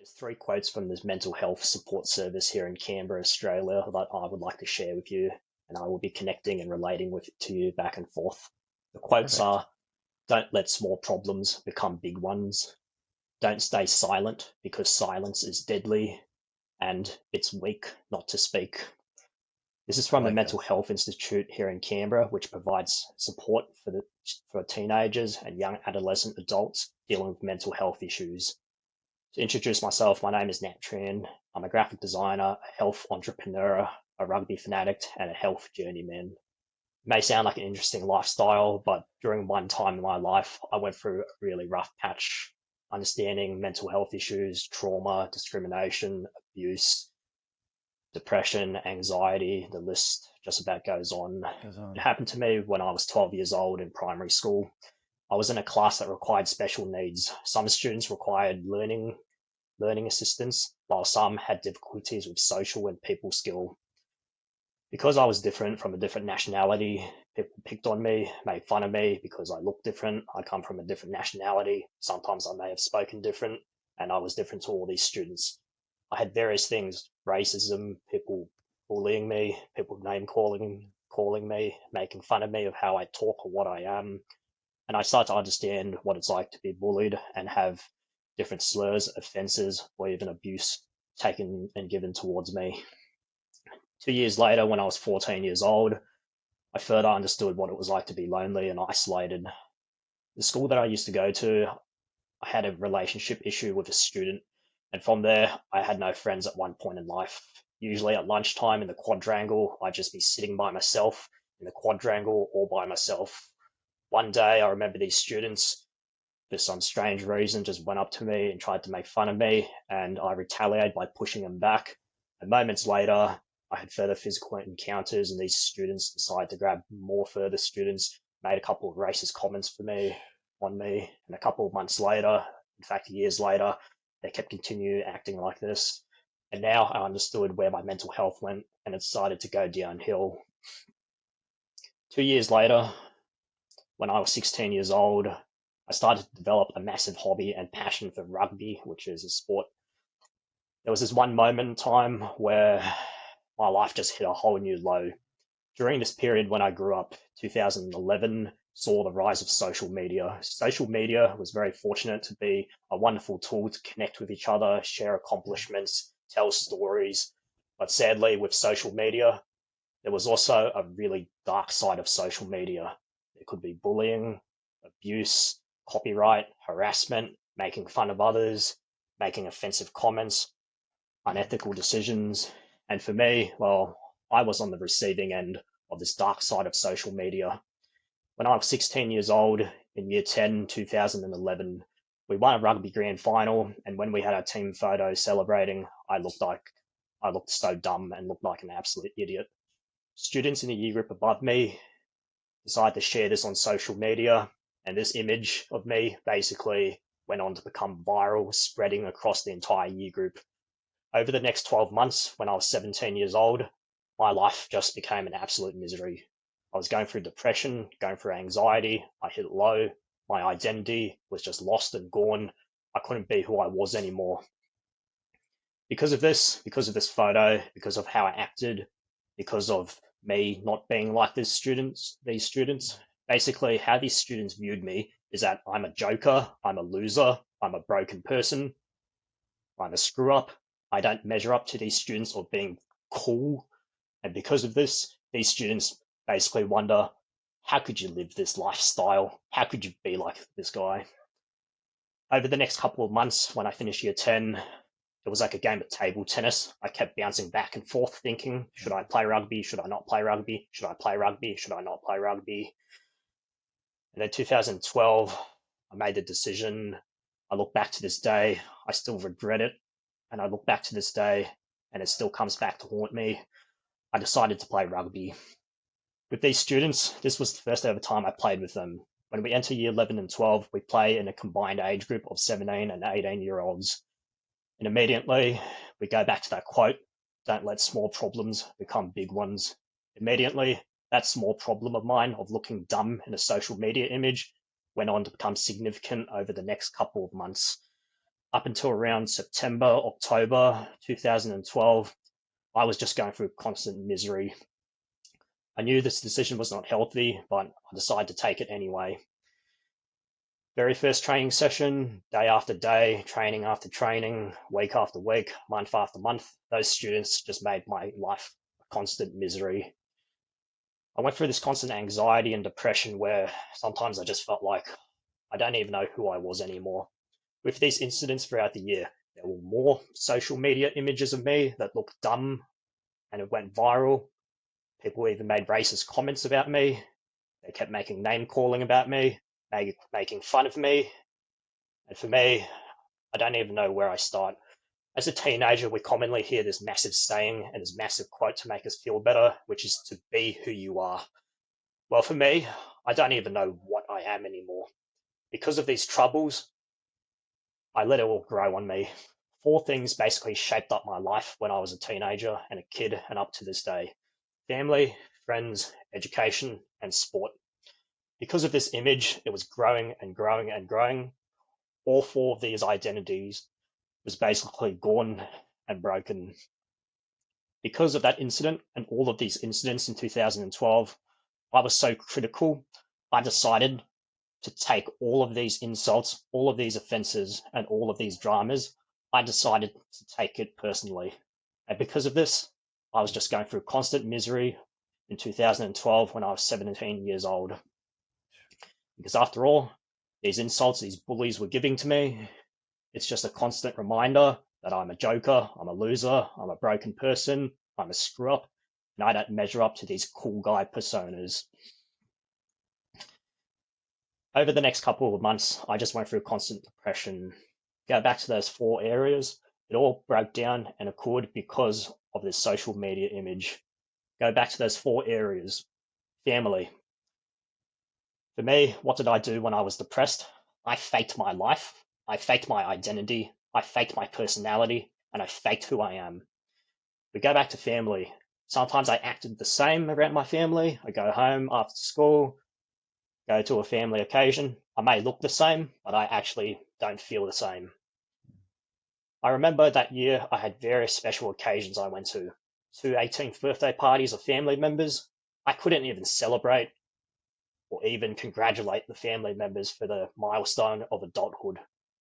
There's three quotes from this mental health support service here in Canberra, Australia, that I would like to share with you, and I will be connecting and relating with to you back and forth. The quotes Perfect. are: don't let small problems become big ones. Don't stay silent because silence is deadly, and it's weak not to speak. This is I from the like Mental those. Health Institute here in Canberra, which provides support for teenagers and young adolescent adults dealing with mental health issues. To introduce myself, my name is Nhat. I'm a graphic designer, a health entrepreneur, a rugby fanatic, and a health journeyman. It may sound like an interesting lifestyle, but during one time in my life, I went through a really rough patch, understanding mental health issues, trauma, discrimination, abuse, depression, anxiety. The list just about goes on. Goes It on. happened to me when I was 12 years old in primary school. I was in a class that required special needs. Some students required learning assistance, while some had difficulties with social and people skill. Because I was different from a different nationality, people picked on me, made fun of me because I looked different. I come from a different nationality. Sometimes I may have spoken different, and I was different to all these students. I had various things: racism, people bullying me, people name calling me, making fun of me of how I talk or what I am. And I start to understand what it's like to be bullied and have different slurs, offenses, or even abuse taken and given towards me. 2 years later, when I was 14 years old, I further understood what it was like to be lonely and isolated. The school that I used to go to, I had a relationship issue with a student, and from there, I had no friends at one point in life. Usually at lunchtime in the quadrangle, I'd just be sitting by myself in the quadrangle all by myself. One day, I remember these students, for some strange reason, just went up to me and tried to make fun of me, and I retaliated by pushing them back. And moments later, I had further physical encounters, and these students decided to grab more further students, made a couple of racist comments on me, and a couple of months later, in fact, years later, they kept continuing acting like this. And now I understood where my mental health went, and it started to go downhill. 2 years later, when I was 16 years old, I started to develop a massive hobby and passion for rugby, which is a sport. There was this one moment in time where my life just hit a whole new low. During this period when I grew up, 2011 saw the rise of social media. Social media was very fortunate to be a wonderful tool to connect with each other, share accomplishments, tell stories. But sadly, with social media, there was also a really dark side of social media. There could be bullying, abuse, copyright, harassment, making fun of others, making offensive comments, unethical decisions. And for me, well, I was on the receiving end of this dark side of social media. When I was 16 years old, in year 10, 2011, we won a rugby grand final. And when we had our team photo celebrating, I looked so dumb and looked like an absolute idiot. Students in the year group above me decided to share this on social media, and this image of me basically went on to become viral, spreading across the entire year group. Over the next 12 months, when I was 17 years old, my life just became an absolute misery. I was going through depression, going through anxiety. I hit low. My identity was just lost and gone. I couldn't be who I was anymore. Because of this photo, because of how I acted, because of me not being like these students, basically how these students viewed me is that I'm a joker, I'm a loser, I'm a broken person, I'm a screw up. I don't measure up to these students of being cool. And because of this, these students basically wonder, how could you live this lifestyle? How could you be like this guy? Over the next couple of months, when I finished year 10, it was like a game of table tennis. I kept bouncing back and forth thinking, should I play rugby? Should I not play rugby? Should I play rugby? Should I not play rugby? And then 2012, I made the decision. I look back to this day, I still regret it. And I look back to this day and it still comes back to haunt me. I decided to play rugby. With these students, this was the first ever time I played with them. When we enter year 11 and 12, we play in a combined age group of 17 and 18-year-olds. And immediately we go back to that quote: don't let small problems become big ones. Immediately, that small problem of mine of looking dumb in a social media image went on to become significant over the next couple of months. up until around September, October 2012, I was just going through constant misery. I knew this decision was not healthy, but I decided to take it anyway. Very first training session, day after day, training after training, week after week, month after month, those students just made my life a constant misery. I went through this constant anxiety and depression where sometimes I just felt like I don't even know who I was anymore. With these incidents throughout the year, there were more social media images of me that looked dumb and it went viral. People even made racist comments about me. They kept making name calling about me, making fun of me. And for me, I don't even know where I start. As a teenager, we commonly hear this massive saying and this massive quote to make us feel better, which is to be who you are. Well, for me, I don't even know what I am anymore. Because of these troubles, I let it all grow on me. Four things basically shaped up my life when I was a teenager and a kid and up to this day: family, friends, education, and sport. Because of this image, it was growing and growing and growing. All four of these identities was basically gone and broken. Because of that incident and all of these incidents in 2012, I was so critical, I decided to take all of these insults, all of these offenses, and all of these dramas. I decided to take it personally. And because of this, I was just going through constant misery in 2012 when I was 17 years old. Because after all, these insults, these bullies were giving to me, it's just a constant reminder that I'm a joker, I'm a loser, I'm a broken person, I'm a screw up, and I don't measure up to these cool guy personas. Over the next couple of months, I just went through constant depression. Go back to those four areas, it all broke down and occurred because of this social media image. Go back to those four areas. Family. For me, what did I do when I was depressed? I faked my life. I faked my identity. I faked my personality. And I faked who I am. We go back to family. Sometimes I acted the same around my family. I go home after school, go to a family occasion. I may look the same, but I actually don't feel the same. I remember that year I had various special occasions I went to. Two 18th birthday parties of family members. I couldn't even celebrate or even congratulate the family members for the milestone of adulthood.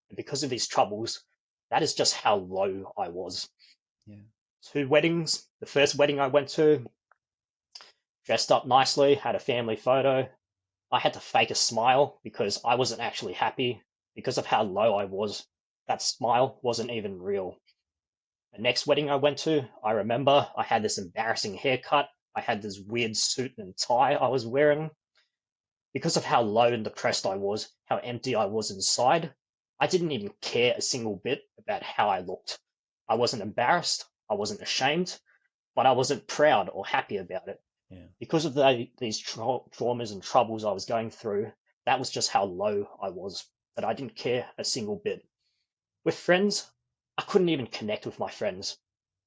And because of these troubles, that is just how low I was. Yeah. Two weddings. The first wedding I went to, dressed up nicely, had a family photo. I had to fake a smile because I wasn't actually happy because of how low I was. That smile wasn't even real. The next wedding I went to, I remember I had this embarrassing haircut. I had this weird suit and tie I was wearing. Because of how low and depressed I was, how empty I was inside, I didn't even care a single bit about how I looked. I wasn't embarrassed, I wasn't ashamed, but I wasn't proud or happy about it. Yeah. Because of these traumas and troubles I was going through, that was just how low I was, that I didn't care a single bit. With friends, I couldn't even connect with my friends.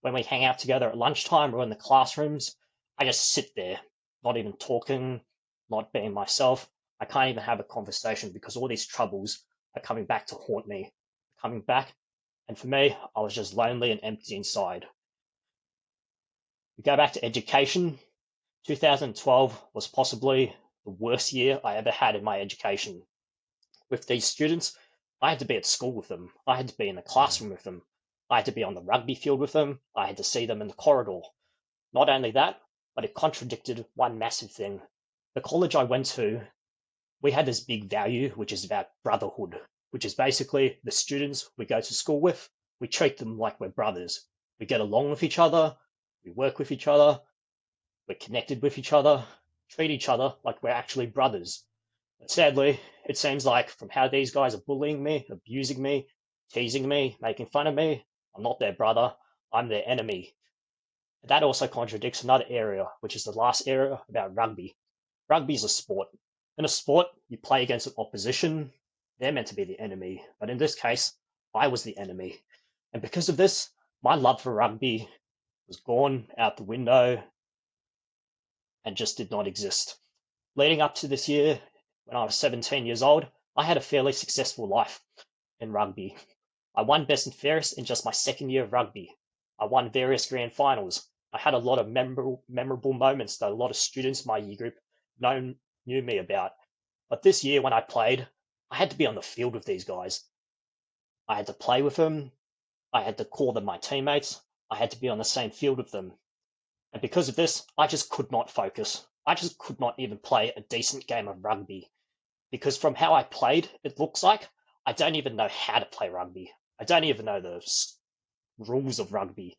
When we hang out together at lunchtime or in the classrooms, I just sit there, not even talking, not being myself. I can't even have a conversation because all these troubles are coming back to haunt me, coming back. And for me, I was just lonely and empty inside. We go back to education. 2012 was possibly the worst year I ever had in my education. With these students, I had to be at school with them. I had to be in the Yeah. classroom with them. I had to be on the rugby field with them. I had to see them in the corridor. Not only that, but it contradicted one massive thing. The college I went to, we had this big value, which is about brotherhood, which is basically the students we go to school with, we treat them like we're brothers. We get along with each other, we work with each other, we're connected with each other, treat each other like we're actually brothers. But sadly, it seems like from how these guys are bullying me, abusing me, teasing me, making fun of me, I'm not their brother, I'm their enemy. That also contradicts another area, which is the last area about rugby. Rugby is a sport. In a sport, you play against an opposition. They're meant to be the enemy. But in this case, I was the enemy. And because of this, my love for rugby was gone out the window and just did not exist. Leading up to this year, when I was 17 years old, I had a fairly successful life in rugby. I won best and fairest in just my second year of rugby. I won various grand finals. I had a lot of memorable moments that a lot of students in my year group knew me about. But this year when I played, I had to be on the field with these guys. I had to play with them. I had to call them my teammates. I had to be on the same field with them. And because of this, I just could not focus. I just could not even play a decent game of rugby. Because from how I played, it looks like I don't even know how to play rugby. I don't even know the rules of rugby.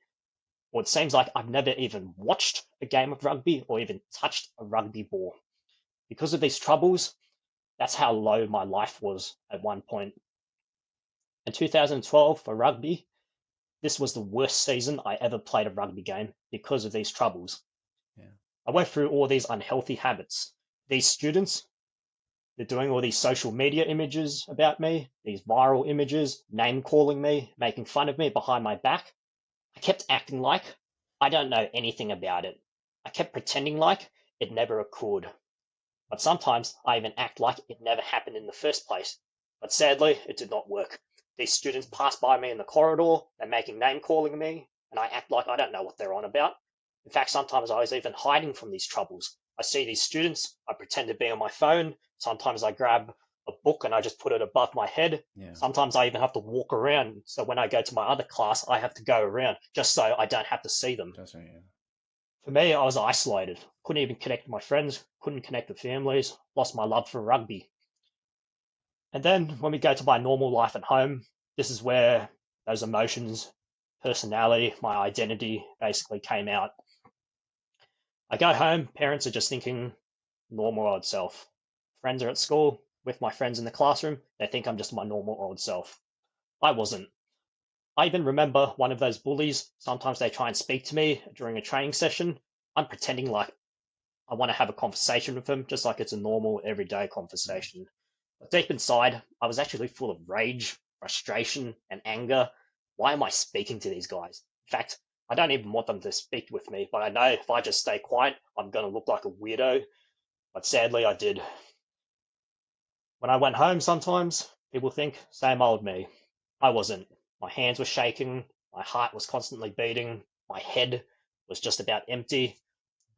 Or it seems like I've never even watched a game of rugby or even touched a rugby ball. Because of these troubles, that's how low my life was at one point. In 2012 for rugby, this was the worst season I ever played a rugby game because of these troubles. Yeah. I went through all these unhealthy habits. These students, they're doing all these social media images about me, these viral images, name calling me, making fun of me behind my back. I kept acting like I don't know anything about it. I kept pretending like it never occurred. But sometimes I even act like it never happened in the first place. But sadly, it did not work. These students pass by me in the corridor, they're making name calling me, and I act like I don't know what they're on about. In fact, sometimes I was even hiding from these troubles. I see these students, I pretend to be on my phone. Sometimes I grab a book and I just put it above my head. Yeah. Sometimes I even have to walk around. So when I go to my other class, I have to go around just so I don't have to see them. That's right. Yeah. For me, I was isolated. Couldn't even connect with my friends, couldn't connect with families, lost my love for rugby. And then when we go to my normal life at home, this is where those emotions, personality, my identity basically came out. I go home, parents are just thinking normal old self. Friends are at school, with my friends in the classroom, they think I'm just my normal old self. I wasn't. I even remember one of those bullies, sometimes they try and speak to me during a training session. I'm pretending like I want to have a conversation with them, just like it's a normal, everyday Mm. conversation. But deep inside, I was actually full of rage, frustration, and anger. Why am I speaking to these guys? In fact, I don't even want them to speak with me, but I know if I just stay quiet, I'm going to look like a weirdo. But sadly, I did. When I went home, sometimes people think, same old me. I wasn't. My hands were shaking, my heart was constantly beating, my head was just about empty.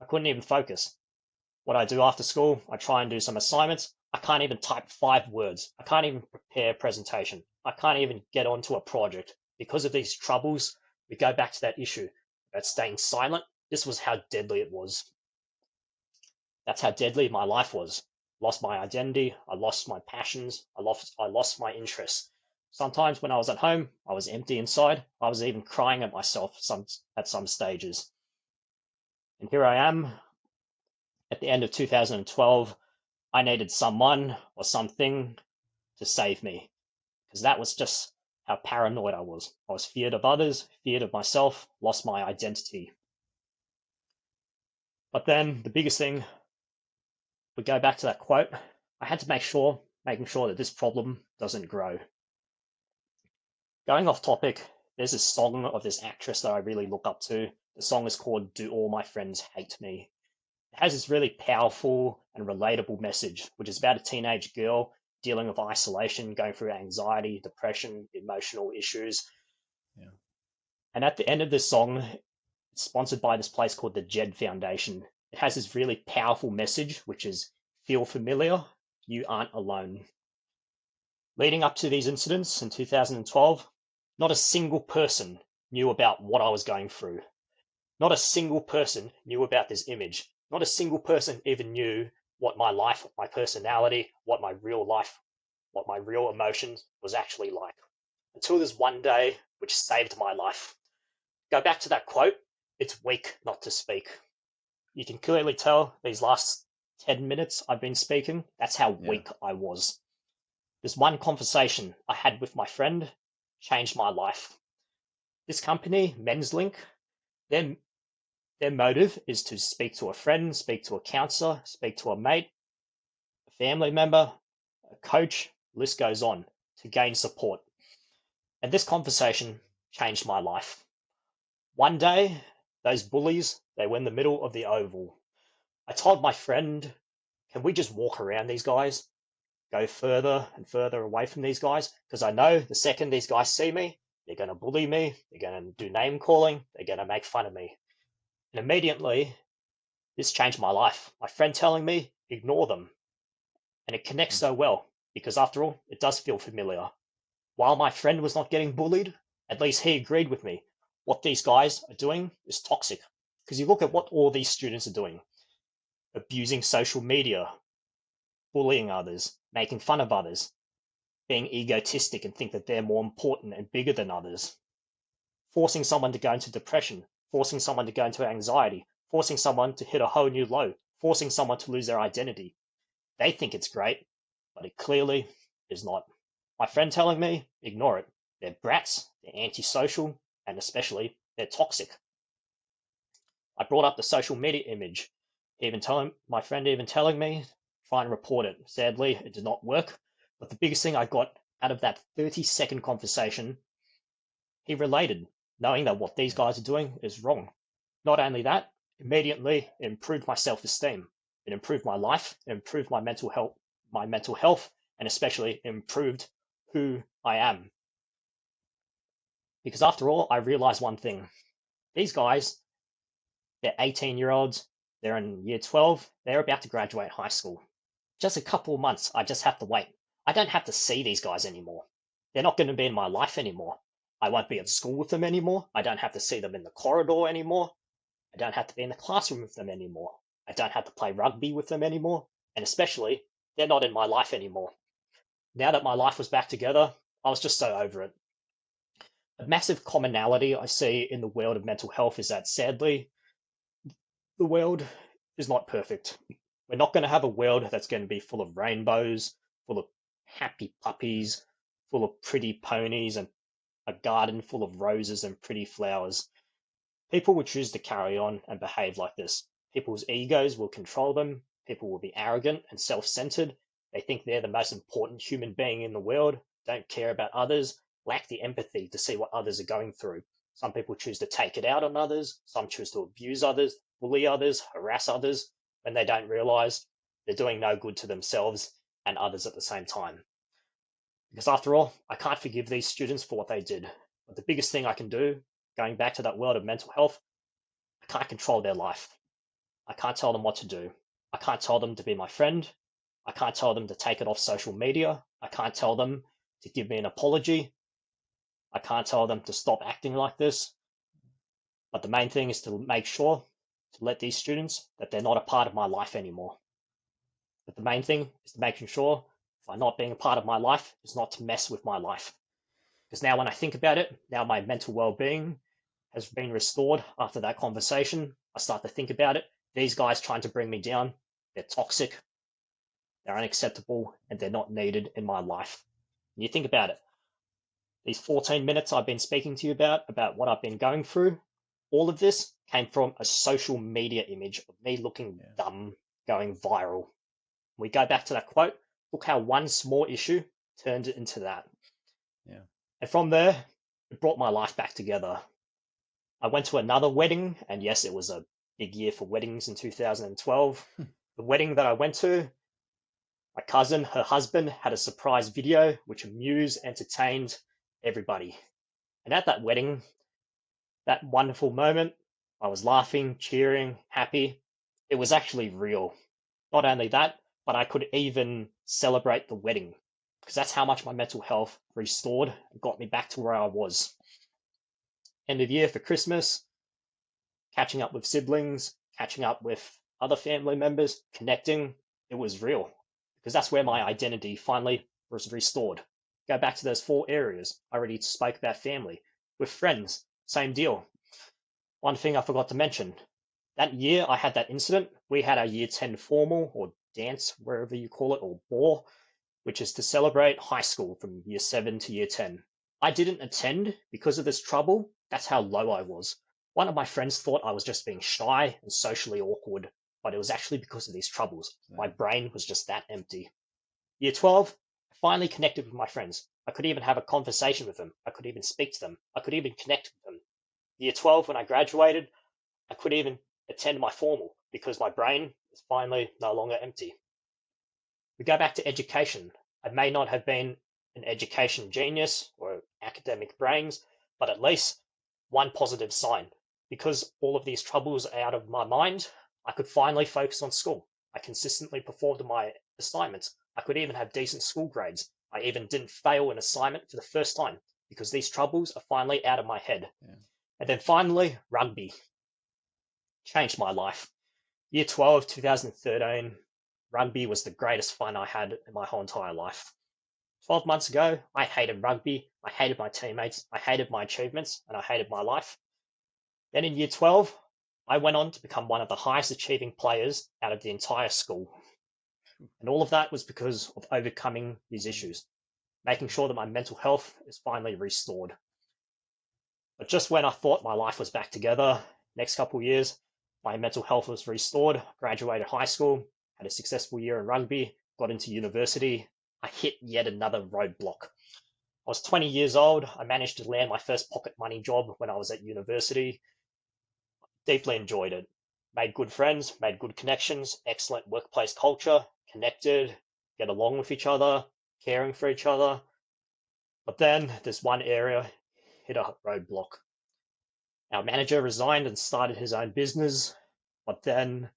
I couldn't even focus. What I do after school, I try and do some assignments. I can't even type 5 words. I can't even prepare a presentation. I can't even get onto a project. Because of these troubles, we go back to that issue about staying silent. This was how deadly it was. That's how deadly my life was. Lost my identity. I lost my passions. I lost my interests. Sometimes when I was at home, I was empty inside. I was even crying at myself at some stages. And here I am at the end of 2012. I needed someone or something to save me because that was just how paranoid I was. I was feared of others, feared of myself, lost my identity. But then the biggest thing, we go back to that quote. I had to making sure that this problem doesn't grow. Going off topic, there's this song of this actress that I really look up to. The song is called Do All My Friends Hate Me? It has this really powerful and relatable message, which is about a teenage girl dealing with isolation, going through anxiety, depression, emotional issues. Yeah. And at the end of this song, it's sponsored by this place called the Jed Foundation. It has this really powerful message, which is feel familiar, you aren't alone. Leading up to these incidents in 2012, not a single person knew about what I was going through. Not a single person knew about this image. Not a single person even knew what my life, my personality, what my real life, what my real emotions was actually like. Until this one day, which saved my life. Go back to that quote. It's weak not to speak. You can clearly tell these last 10 minutes I've been speaking, that's how Yeah. weak I was. This one conversation I had with my friend changed my life. This company, Men's Link, their their motive is to speak to a friend, speak to a counselor, speak to a mate, a family member, a coach, list goes on, to gain support. And this conversation changed my life. One day, those bullies, they were in the middle of the oval. I told my friend, can we just walk around these guys? go further and further away from these guys because I know the second these guys see me, they're going to bully me, they're going to do name calling, they're going to make fun of me. And immediately, this changed my life. My friend telling me, ignore them. And it connects so well because, after all, it does feel familiar. While my friend was not getting bullied, at least he agreed with me. What these guys are doing is toxic. Because you look at what all these students are doing: abusing social media, bullying others, making fun of others, being egotistic and think that they're more important and bigger than others, forcing someone to go into depression, forcing someone to go into anxiety, forcing someone to hit a whole new low, forcing someone to lose their identity. They think it's great, but it clearly is not. My friend telling me, ignore it. They're brats, they're antisocial, and especially, they're toxic. I brought up the social media image. My friend even telling me, try and report it. Sadly, it did not work. But the biggest thing I got out of that 30-second conversation, he related, knowing that what these guys are doing is wrong. Not only that, immediately it improved my self-esteem. It improved my life, it improved my mental health, and especially improved who I am. Because after all, I realized one thing. These guys, they're 18-year-olds, they're in year 12, they're about to graduate high school. Just a couple of months, I just have to wait. I don't have to see these guys anymore. They're not going to be in my life anymore. I won't be at school with them anymore. I don't have to see them in the corridor anymore. I don't have to be in the classroom with them anymore. I don't have to play rugby with them anymore. And especially, they're not in my life anymore. Now that my life was back together, I was just so over it. A massive commonality I see in the world of mental health is that, sadly, the world is not perfect. We're not going to have a world that's going to be full of rainbows, full of happy puppies, full of pretty ponies, and a garden full of roses and pretty flowers. People will choose to carry on and behave like this. People's egos will control them. People will be arrogant and self-centered. They think they're the most important human being in the world, don't care about others, lack the empathy to see what others are going through. Some people choose to take it out on others. Some choose to abuse others, bully others, harass others when they don't realize they're doing no good to themselves and others at the same time. Because after all, I can't forgive these students for what they did. But the biggest thing I can do, going back to that world of mental health, I can't control their life. I can't tell them what to do. I can't tell them to be my friend. I can't tell them to take it off social media. I can't tell them to give me an apology. I can't tell them to stop acting like this. But the main thing is to make sure to let these students that they're not a part of my life anymore. But the main thing is to making sure by not being a part of my life is not to mess with my life. Because now when I think about it, now my mental well-being has been restored after that conversation. I start to think about it. These guys trying to bring me down, they're toxic, they're unacceptable, and they're not needed in my life. And you think about it, these 14 minutes I've been speaking to you about what I've been going through, all of this came from a social media image of me looking dumb, going viral. We go back to that quote, look how one small issue turned it into that. Yeah. And from there, it brought my life back together. I went to another wedding, and yes, it was a big year for weddings in 2012. The wedding that I went to, my cousin, her husband, had a surprise video which amused, entertained everybody. And at that wedding, that wonderful moment, I was laughing, cheering, happy. It was actually real. Not only that, but I could even celebrate the wedding because that's how much my mental health restored and got me back to where I was. End of year for Christmas, catching up with siblings, catching up with other family members, connecting, it was real because that's where my identity finally was restored. Go back to those 4 areas. I already spoke about family. With friends, same deal. One thing I forgot to mention, that year I had that incident, we had our year 10 formal or dance, wherever you call it, or ball, which is to celebrate high school from year 7 to year 10. I didn't attend because of this trouble. That's how low I was. One of my friends thought I was just being shy and socially awkward, but it was actually because of these troubles. My brain was just that empty. Year 12, I finally connected with my friends. I could even have a conversation with them. I could even speak to them. I could even connect with them. Year 12, when I graduated, I could even attend my formal because my brain was finally no longer empty. We go back to education. I may not have been an education genius or academic brains, but at least one positive sign. Because all of these troubles are out of my mind, I could finally focus on school. I consistently performed my assignments. I could even have decent school grades. I even didn't fail an assignment for the first time because these troubles are finally out of my head. Yeah. And then finally, rugby changed my life. Year 12, 2013, rugby was the greatest fun I had in my whole entire life. 12 months ago, I hated rugby, I hated my teammates, I hated my achievements, and I hated my life. Then in year 12, I went on to become one of the highest achieving players out of the entire school. And all of that was because of overcoming these issues, making sure that my mental health is finally restored. But just when I thought my life was back together, next couple of years, my mental health was restored, graduated high school, had a successful year in rugby, got into university. I hit yet another roadblock. I was 20 years old. I managed to land my first pocket money job when I was at university. Deeply enjoyed it. Made good friends, made good connections, excellent workplace culture, connected, get along with each other, caring for each other. But then there's one area hit a roadblock. Our manager resigned and started his own business, but then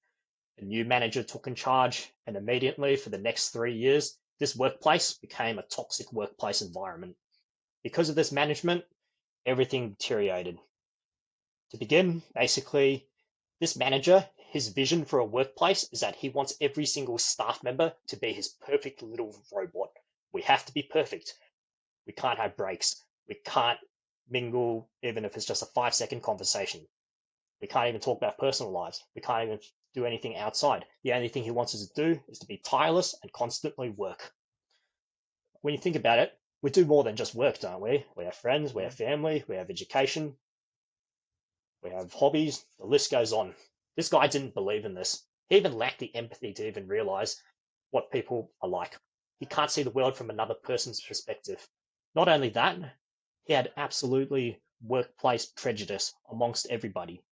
a new manager took in charge, and immediately for the next 3 years, this workplace became a toxic workplace environment. Because of this management, everything deteriorated. To begin, basically, this manager, his vision for a workplace is that he wants every single staff member to be his perfect little robot. We have to be perfect. We can't have breaks. We can't mingle, even if it's just a 5-second conversation. We can't even talk about personal lives. We can't even do anything outside. The only thing he wants us to do is to be tireless and constantly work. When you think about it, we do more than just work, don't we? We have friends, we have family, we have education, we have hobbies, the list goes on. This guy didn't believe in this. He even lacked the empathy to even realize what people are like. He can't see the world from another person's perspective. Not only that, he had absolutely workplace prejudice amongst everybody.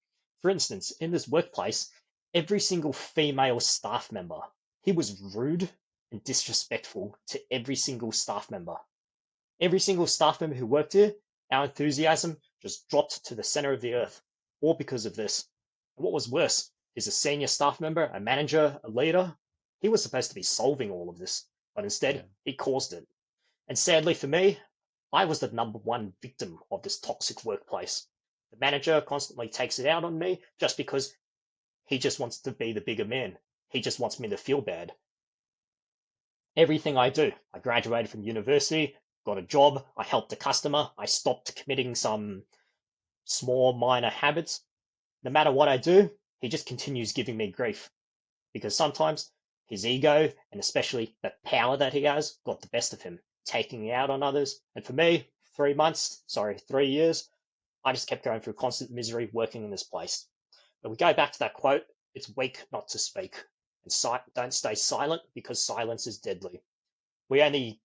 For instance, in this workplace, every single female staff member, he was rude and disrespectful to every single staff member. Every single staff member who worked here, our enthusiasm just dropped to the center of the earth, all because of this. And what was worse, he's a senior staff member, a manager, a leader. He was supposed to be solving all of this, but instead, he caused it. And sadly for me, I was the number one victim of this toxic workplace. The manager constantly takes it out on me just because he just wants to be the bigger man. He just wants me to feel bad. Everything I do, I graduated from university, got a job, I helped a customer, I stopped committing some small minor habits. No matter what I do, he just continues giving me grief. Because sometimes his ego, and especially the power that he has, got the best of him, taking it out on others. And for me, 3 years, I just kept going through constant misery working in this place. But we go back to that quote, it's weak not to speak. And don't stay silent because silence is deadly. We only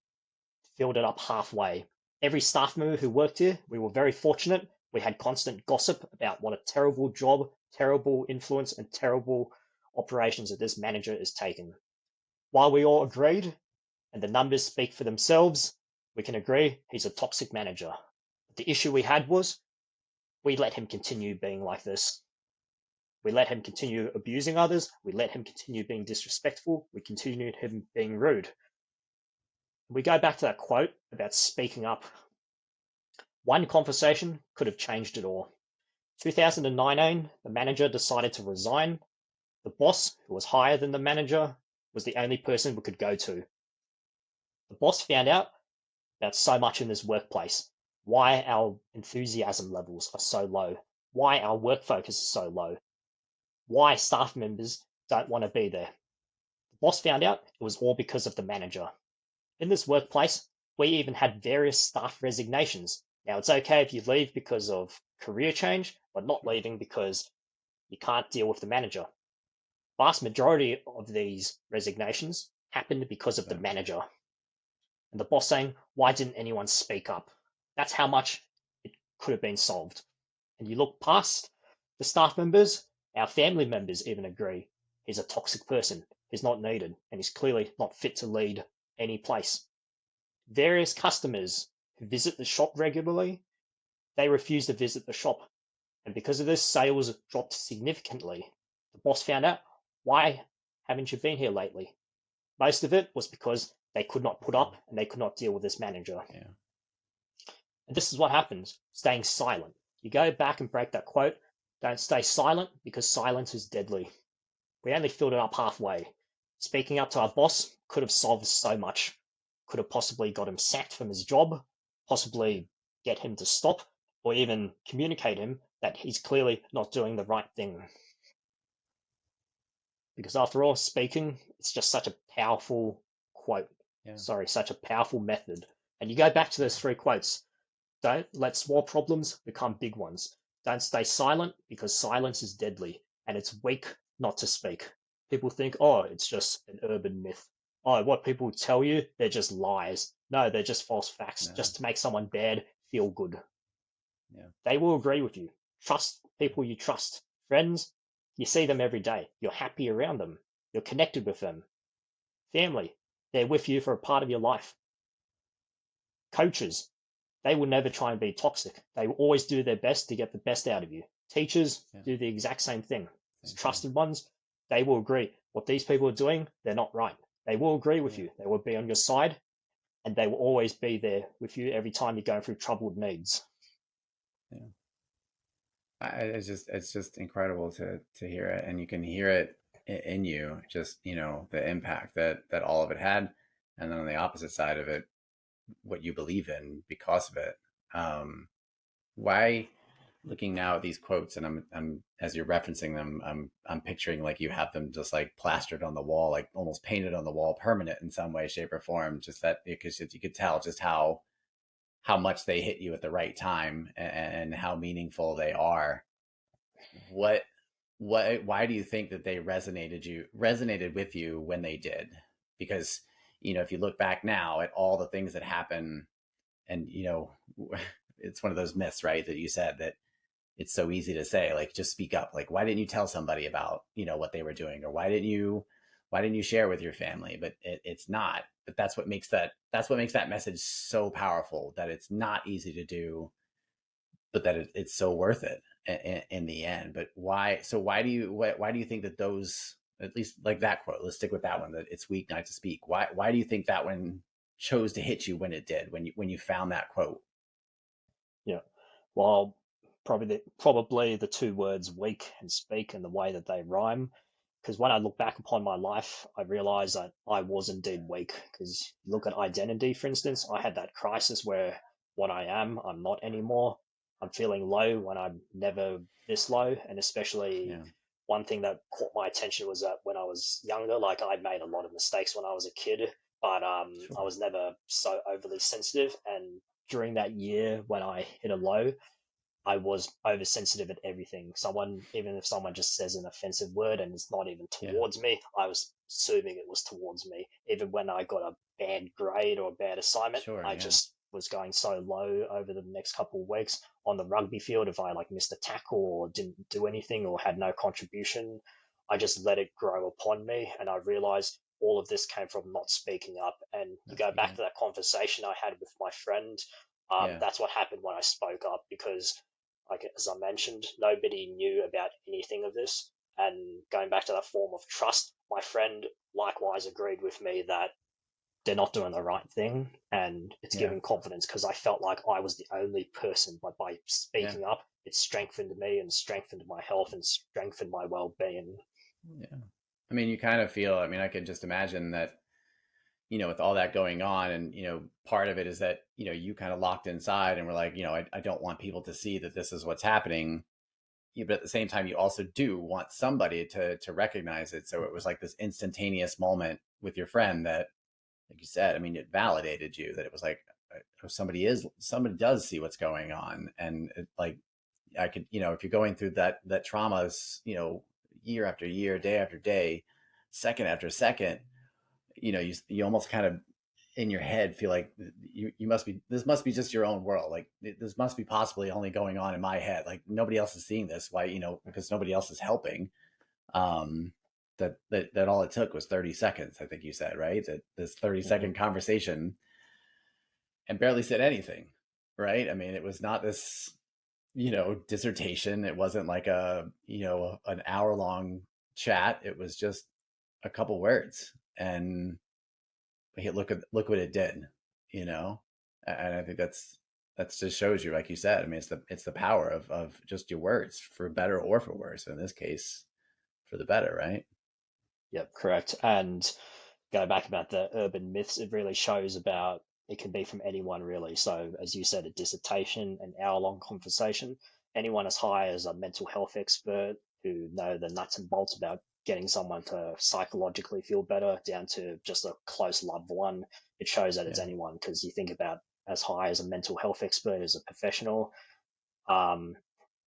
filled it up halfway. Every staff member who worked here, we were very fortunate. We had constant gossip about what a terrible job, terrible influence, and terrible operations that this manager is taking. While we all agreed, and the numbers speak for themselves, we can agree he's a toxic manager. But the issue we had was we let him continue being like this. We let him continue abusing others. We let him continue being disrespectful. We continued him being rude. We go back to that quote about speaking up. One conversation could have changed it all. 2019, the manager decided to resign. The boss, who was higher than the manager, was the only person we could go to. The boss found out about so much in this workplace, why our enthusiasm levels are so low, why our work focus is so low, why staff members don't want to be there. The boss found out it was all because of the manager. In this workplace, we even had various staff resignations. Now, it's okay if you leave because of career change, but not leaving because you can't deal with the manager. Vast majority of these resignations happened because of the manager. And the boss saying, why didn't anyone speak up? That's how much it could have been solved. And you look past the staff members, our family members even agree he's a toxic person. is not needed and is clearly not fit to lead any place. Various customers who visit the shop regularly, they refuse to visit the shop. And because of this, sales dropped significantly. The boss found out, why haven't you been here lately? Most of it was because they could not put up and they could not deal with this manager. Yeah. And this is what happens, staying silent. You go back and break that quote, don't stay silent because silence is deadly. We only filled it up halfway. Speaking up to our boss could have solved so much. Could have possibly got him sacked from his job, possibly get him to stop, or even communicate him that he's clearly not doing the right thing. Because after all, speaking, it's just such a powerful quote. Yeah. Sorry, such a powerful method. And you go back to those three quotes. Don't let small problems become big ones. Don't stay silent because silence is deadly and it's weak not to speak. People think, oh, it's just an urban myth. Oh, what people tell you, they're just lies. No, they're just false facts, No. just to make someone bad feel good. Yeah. They will agree with you. Trust people you trust. Friends, you see them every day. You're happy around them. You're connected with them. Family, they're with you for a part of your life. Coaches, they will never try and be toxic. They will always do their best to get the best out of you. Teachers Yeah. do the exact same thing. Same Trusted thing. ones, they will agree. What these people are doing, they're not right. They will agree with Yeah. you. They will be on your side, and they will always be there with you every time you're going through troubled needs. Yeah. It's just incredible to hear it, and you can hear it in you, just the impact that all of it had, and then on the opposite side of it, what you believe in because of it. Why, looking now at these quotes, and I'm as you're referencing them, I'm picturing like you have them just like plastered on the wall, like almost painted on the wall, permanent in some way, shape, or form. Just that because you could tell just how much they hit you at the right time and how meaningful they are. What why do you think that they resonated with you when they did? Because if you look back now at all the things that happen, and it's one of those myths, right, that you said that it's so easy to say, like, just speak up. Like, why didn't you tell somebody about what they were doing, or why didn't you share with your family? But it's not. But that's what makes that message so powerful, that it's not easy to do, but that it's so worth it in the end. But why? So why do you think that those, at least like that quote, let's stick with that one, that it's weak not to speak. Why do you think that one chose to hit you when it did, when you found that quote? Yeah. Well, probably the two words weak and speak and the way that they rhyme. Because when I look back upon my life, I realize that I was indeed weak. Because look at identity, for instance, I had that crisis where what I am, I'm not anymore. I'm feeling low when I'm never this low. And especially Yeah. one thing that caught my attention was that when I was younger, like I made a lot of mistakes when I was a kid, but I Sure. was never so overly sensitive. And during that year when I hit a low, I was oversensitive at everything. Even if someone just says an offensive word and it's not even Yeah. towards me, I was assuming it was towards me. Even when I got a bad grade or a bad assignment, Sure. I Yeah. just was going so low over the next couple of weeks on the rugby field. If I like missed a tackle or didn't do anything or had no contribution, I just let it grow upon me. And I realized all of this came from not speaking up. And to Not go speaking back up. to that conversation I had with my friend, Yeah. that's what happened when I spoke up because like as I mentioned, nobody knew about anything of this. And going back to that form of trust, my friend likewise agreed with me that they're not doing the right thing, and it's Yeah. given confidence because I felt like I was the only person. But by Yeah. speaking up, it strengthened me and strengthened my health and strengthened my well-being. Yeah. I mean, you kind of feel, I mean, I can just imagine that, with all that going on, and, part of it is that, you kind of locked inside and were like, I don't want people to see that this is what's happening. But at the same time, you also do want somebody to recognize it. So it was like this instantaneous moment with your friend that, like you said, I mean, it validated you, that it was like, somebody does see what's going on. And like, I could, if you're going through that traumas, year after year, day after day, second after second, you almost kind of in your head feel like you must be, this must be just your own world. Like this must be possibly only going on in my head. Like nobody else is seeing this. Why, because nobody else is helping. that all it took was 30 seconds, I think you said, right? That this 30-second Mhm. conversation and barely said anything, right? I mean, it was not this, dissertation. It wasn't like an hour long chat. It was just a couple words. And hey, look what it did, you know? And I think that's just shows you, like you said, I mean, it's the power of just your words, for better or for worse. In this case, for the better, right? Yep, correct. And go back about the urban myths, it really shows about it can be from anyone really. So as you said, a dissertation, an hour-long conversation, anyone as high as a mental health expert who know the nuts and bolts about getting someone to psychologically feel better down to just a close loved one. It shows that it's Yeah. anyone because you think about as high as a mental health expert as a professional. Um,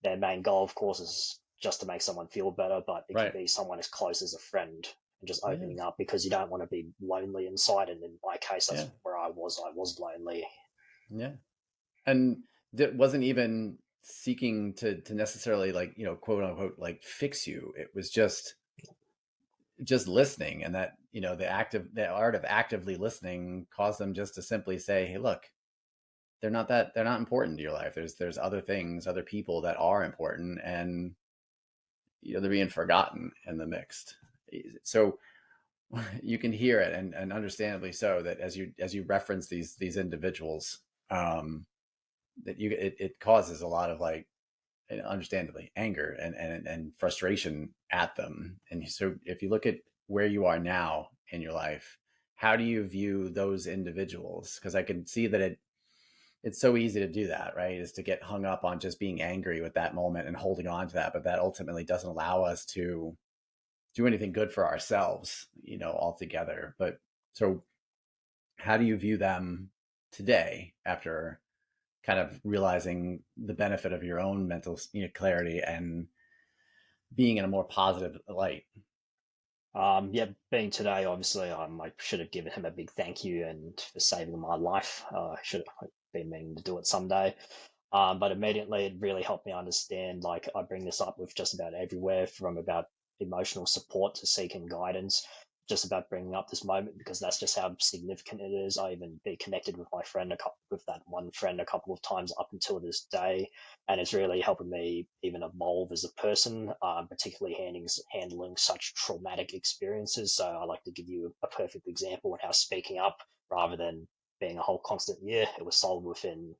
their main goal, of course, is just to make someone feel better, but it can Right. be someone as close as a friend and just Yeah. opening up because you don't want to be lonely inside. And in my case, Yeah. that's where I was. I was lonely. Yeah. And wasn't even seeking to necessarily, like, quote unquote, like, fix you. It was just listening, and that, the art of actively listening caused them just to simply say, hey, look, they're not important to your life. There's other things, other people that are important, and they're being forgotten in the mixed. So you can hear it, and understandably so, that as you reference these individuals, um that it causes a lot of, like, understandably, anger and frustration at them. And so if you look at where you are now in your life, how do you view those individuals? Because I can see that it's so easy to do that, right? Is to get hung up on just being angry with that moment and holding on to that, but that ultimately doesn't allow us to do anything good for ourselves, altogether. But so how do you view them today, after kind of realizing the benefit of your own mental, clarity, and being in a more positive light? Yeah, being today, obviously, I should have given him a big thank you and for saving my life. I should have been meaning to do it someday. But immediately, it really helped me understand. Like, I bring this up with just about everywhere, from about emotional support to seeking guidance, just about bringing up this moment because that's just how significant it is. I even be connected with my friend, with that one friend, a couple of times up until this day, and it's really helping me even evolve as a person, particularly handling such traumatic experiences. So I like to give you a perfect example of how speaking up, rather than being a whole constant yeah, it was solved within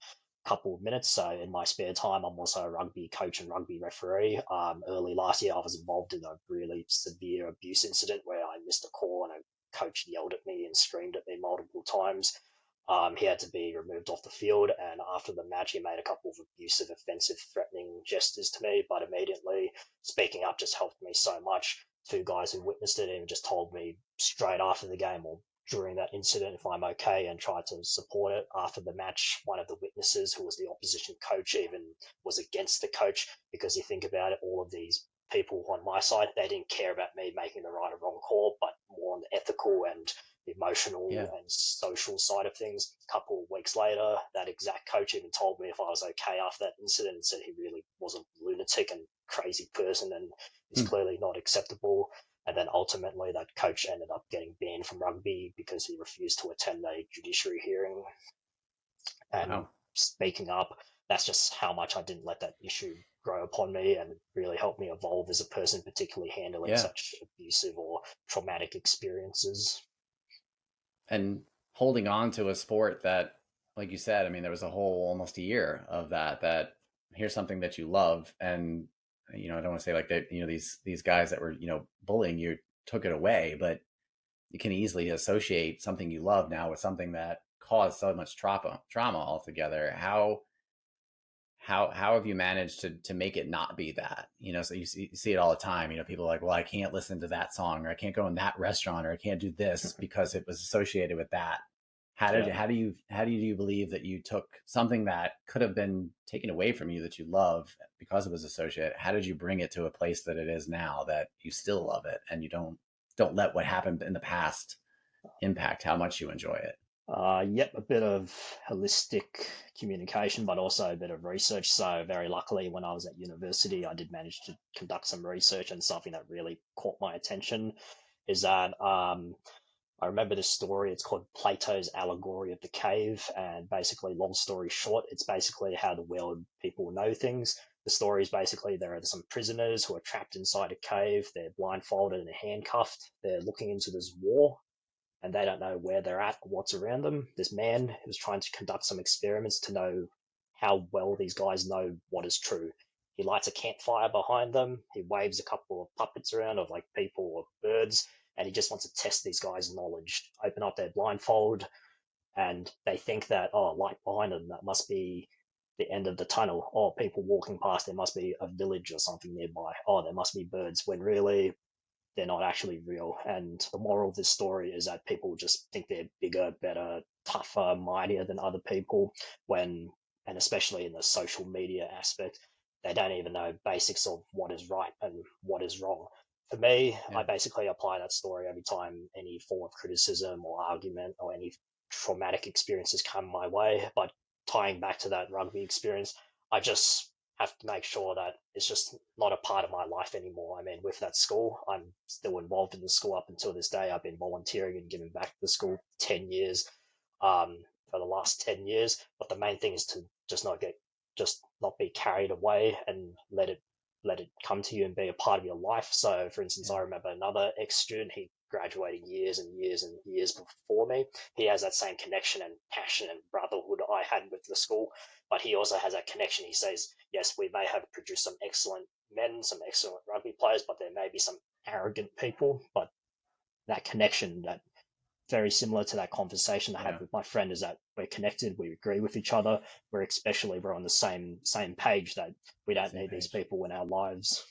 a couple of minutes. So in my spare time, I'm also a rugby coach and rugby referee. Early last year, I was involved in a really severe abuse incident where I missed a call and a coach yelled at me and screamed at me multiple times. He had to be removed off the field, and after the match, he made a couple of abusive, offensive, threatening gestures to me. But immediately, speaking up just helped me so much. Two guys who witnessed it even just told me straight after the game or during that incident if I'm okay, and tried to support it. After the match, one of the witnesses, who was the opposition coach, even was against the coach because you think about it, all of these people on my side, they didn't care about me making the right or wrong call, but more on the ethical and the emotional Yeah. and social side of things. A couple of weeks later, that exact coach even told me if I was okay after that incident, and said he really was a lunatic and crazy person and is Hmm. clearly not acceptable. And then ultimately, that coach ended up getting banned from rugby because he refused to attend a judiciary hearing. And Wow. speaking up, that's just how much I didn't let that issue grow upon me, and really helped me evolve as a person, particularly handling Yeah. such abusive or traumatic experiences. And holding on to a sport that, like you said, I mean, there was a whole almost a year of that here's something that you love. And I don't want to say, like, that, these guys that were, bullying you, took it away, but you can easily associate something you love now with something that caused so much trauma altogether. How have you managed to make it not be that? So you see it all the time. People are like, well, I can't listen to that song, or I can't go in that restaurant, or I can't do this because it was associated with that. Yeah. How do you believe that you took something that could have been taken away from you, that you love, because it was associated? How did you bring it to a place that it is now, that you still love it, and you don't let what happened in the past impact how much you enjoy it? Yep, a bit of holistic communication, but also a bit of research. So very luckily, when I was at university, I did manage to conduct some research, and something that really caught my attention is that I remember this story. It's called Plato's Allegory of the Cave, and basically, long story short, it's basically how the world people know things. The story is basically there are some prisoners who are trapped inside a cave. They're blindfolded and handcuffed. They're looking into this war, and they don't know where they're at or what's around them. This man who's trying to conduct some experiments to know how well these guys know what is true. He lights a campfire behind them. He waves a couple of puppets around of like people or birds, and he just wants to test these guys' knowledge. Open up their blindfold, and they think that, oh, light behind them, that must be the end of the tunnel. Oh, people walking past, there must be a village or something nearby. Oh, there must be birds. When really they're not actually real. And the moral of this story is that people just think they're bigger, better, tougher, mightier than other people when, and especially in the social media aspect, they don't even know basics of what is right and what is wrong. For me, I Yeah. basically apply that story every time any form of criticism or argument or any traumatic experiences come my way. But tying back to that rugby experience, I just have to make sure that it's just not a part of my life anymore. I mean, with that school, I'm still involved in the school up until this day. I've been volunteering and giving back to the school 10 years, for the last 10 years. But the main thing is to just not be carried away and let it come to you and be a part of your life. So, for instance, I Yeah. remember another ex-student, he graduated years and years and years before me. He has that same connection and passion and brotherhood I had with the school, but he also has that connection. He says, yes, we may have produced some excellent men, some excellent rugby players, but there may be some arrogant people. But that connection, that very similar to that conversation I had Yeah. with my friend, is that we're connected, we agree with each other, we're on the same page that we don't Same need these page. people in our lives.